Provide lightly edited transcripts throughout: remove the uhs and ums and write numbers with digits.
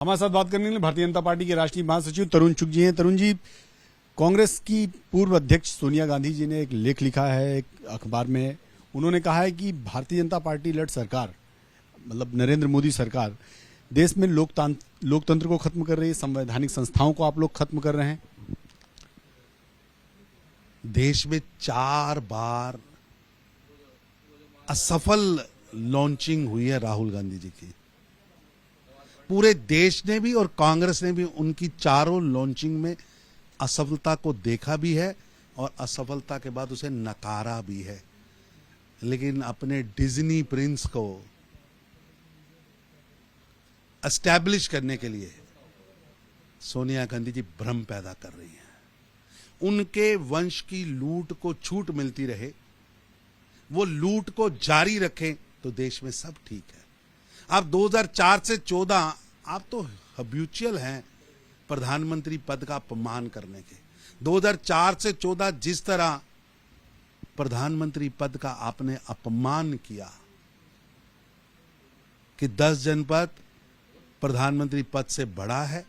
हमारे साथ बात करने के लिए भारतीय जनता पार्टी के राष्ट्रीय महासचिव तरुण चुग जी हैं। तरुण जी, कांग्रेस की पूर्व अध्यक्ष सोनिया गांधी जी ने एक लेख लिखा है एक अखबार में। उन्होंने कहा है कि भारतीय जनता पार्टी लड़ सरकार, मतलब नरेंद्र मोदी सरकार, देश में लोकतंत्र को खत्म कर रही है, संवैधानिक संस्थाओं को आप लोग खत्म कर रहे हैं। देश में 4 बार असफल लॉन्चिंग हुई है राहुल गांधी जी की। पूरे देश ने भी और कांग्रेस ने भी उनकी चारों लॉन्चिंग में असफलता को देखा भी है और असफलता के बाद उसे नकारा भी है। लेकिन अपने डिज्नी प्रिंस को एस्टैब्लिश करने के लिए सोनिया गांधी जी भ्रम पैदा कर रही हैं। उनके वंश की लूट को छूट मिलती रहे, वो लूट को जारी रखें तो देश में सब ठीक है। आप 2004 से 14 आप तो हैबिचुअल हैं प्रधानमंत्री पद का अपमान करने के। 2004 से 14 जिस तरह प्रधानमंत्री पद का आपने अपमान किया कि 10 जनपद प्रधानमंत्री पद से बड़ा है,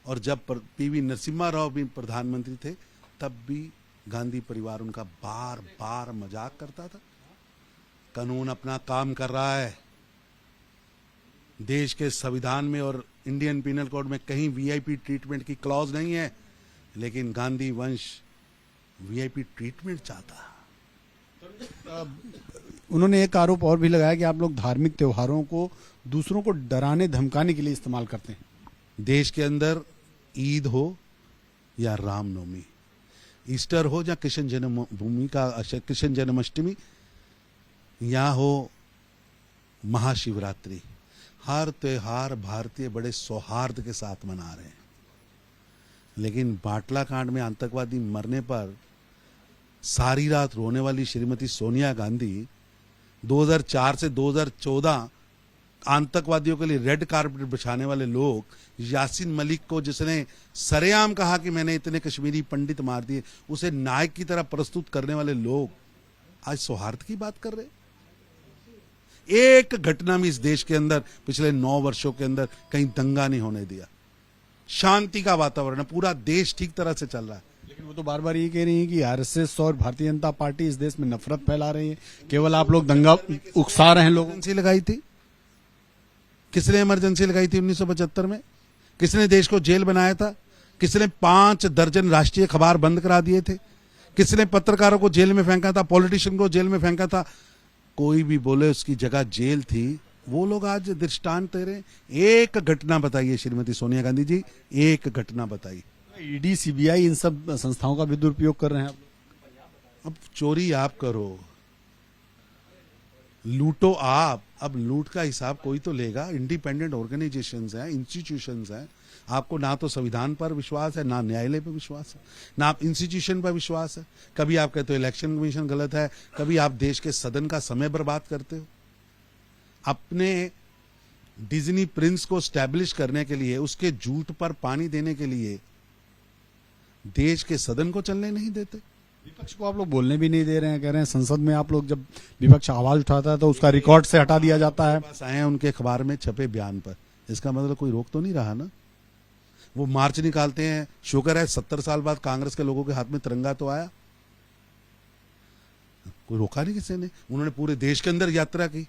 और जब पीवी नरसिम्हा राव भी प्रधानमंत्री थे तब भी गांधी परिवार उनका बार बार मजाक करता था। कानून अपना काम कर रहा है। देश के संविधान में और इंडियन पिनल कोड में कहीं वीआईपी ट्रीटमेंट की क्लॉज नहीं है, लेकिन गांधी वंश वीआईपी ट्रीटमेंट चाहता। उन्होंने एक आरोप और भी लगाया कि आप लोग धार्मिक त्योहारों को दूसरों को डराने धमकाने के लिए इस्तेमाल करते हैं। देश के अंदर ईद हो या रामनवमी, ईस्टर हो या कृष्ण जन्माष्टमी, या हो महाशिवरात्रि, हर त्योहार भारतीय बड़े सौहार्द के साथ मना रहे हैं। लेकिन बाटला कांड में आतंकवादी मरने पर सारी रात रोने वाली श्रीमती सोनिया गांधी 2004 से 2014 आतंकवादियों के लिए रेड कारपेट बिछाने वाले लोग, यासीन मलिक को जिसने सरेआम कहा कि मैंने इतने कश्मीरी पंडित मार दिए, उसे नायक की तरह प्रस्तुत करने वाले लोग आज सौहार्द की बात कर रहे हैं। एक घटना में इस देश के अंदर पिछले 9 वर्षों के अंदर कहीं दंगा नहीं होने दिया। शांति का वातावरण है, पूरा देश ठीक तरह से चल रहा है। लेकिन वो तो बार बार ये कह रही है कि आरएसएस और भारतीय जनता पार्टी इस देश में नफरत फैला रही है, केवल आप लोग दंगा उकसा रहे हैं। लोगों इमरजेंसी लगाई थी, किसने इमरजेंसी लगाई थी 1975 में? किसने देश को जेल बनाया था? किसने 5 दर्जन राष्ट्रीय अखबार बंद करा दिए थे? किसने पत्रकारों को जेल में फेंका था, पॉलिटिशियन को जेल में फेंका था? कोई भी बोले उसकी जगह जेल थी, वो लोग आज दृष्टांत दे रहे हैं। एक घटना बताइए श्रीमती सोनिया गांधी जी, एक घटना बताइए। ईडी, सीबीआई इन सब संस्थाओं का भी दुरुपयोग कर रहे हैं आप। अब चोरी आप करो, लूटो आप, अब लूट का हिसाब कोई तो लेगा। इंडिपेंडेंट ऑर्गेनाइजेशंस हैं, इंस्टीट्यूशंस हैं। आपको ना तो संविधान पर विश्वास है, ना न्यायालय पर विश्वास है, ना आप इंस्टीट्यूशन पर विश्वास है। कभी आप कहते हो इलेक्शन कमीशन गलत है, कभी आप देश के सदन का समय बर्बाद करते हो। अपने डिज्नी प्रिंस को स्टैब्लिश करने के लिए, उसके झूठ पर पानी देने के लिए देश के सदन को चलने नहीं देते। विपक्ष को आप लोग बोलने भी नहीं दे रहे हैं। कह रहे हैं संसद में आप लोग जब विपक्ष आवाज उठाता है तो उसका रिकॉर्ड से हटा दिया जाता है। बस आए हैं उनके अखबार में छपे बयान पर, इसका मतलब कोई रोक तो नहीं रहा ना। वो मार्च निकालते हैं, शुक्र है 70 साल बाद कांग्रेस के लोगों के हाथ में तिरंगा तो आया, कोई रोका नहीं किसी ने। उन्होंने पूरे देश के अंदर यात्रा की।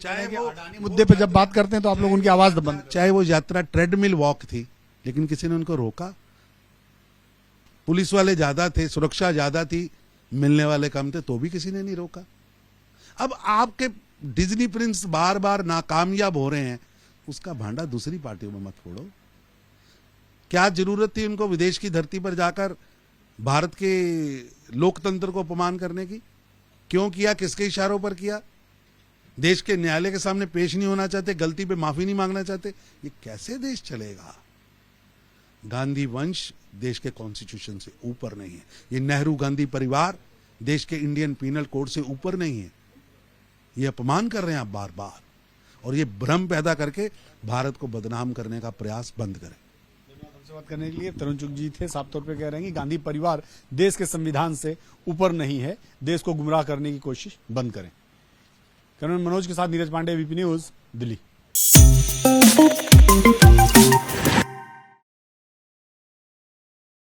चाहे वो अडानी मुद्दे पे जब बात करते हैं तो आप लोग उनकी आवाज बंद, चाहे वो यात्रा ट्रेडमिल वॉक थी, लेकिन किसी ने उनको रोका? पुलिस वाले ज्यादा थे, सुरक्षा ज्यादा थी, मिलने वाले कम थे, तो भी किसी ने नहीं रोका। अब आपके डिज्नी प्रिंस बार बार नाकामयाब हो रहे हैं, उसका भांडा दूसरी पार्टियों में मत फोड़ो। क्या जरूरत थी उनको विदेश की धरती पर जाकर भारत के लोकतंत्र को अपमान करने की? क्यों किया, किसके इशारों पर किया? देश के न्यायालय के सामने पेश नहीं होना चाहते, गलती पे माफी नहीं मांगना चाहते। ये कैसे देश चलेगा? गांधी वंश देश के कॉन्स्टिट्यूशन से ऊपर नहीं है। ये नेहरू गांधी परिवार देश के इंडियन पिनल कोड से ऊपर नहीं है। ये अपमान कर रहे हैं आप बार बार, और ये भ्रम पैदा करके भारत को बदनाम करने का प्रयास बंद करें। हमसे बात करने के लिए तरुण चुग जी थे। साफ तौर पे कह रहे हैं कि गांधी परिवार देश के संविधान से ऊपर नहीं है, देश को गुमराह करने की कोशिश बंद करें। कैमरामैन मनोज के साथ नीरज पांडे, वीपी न्यूज, दिल्ली। है।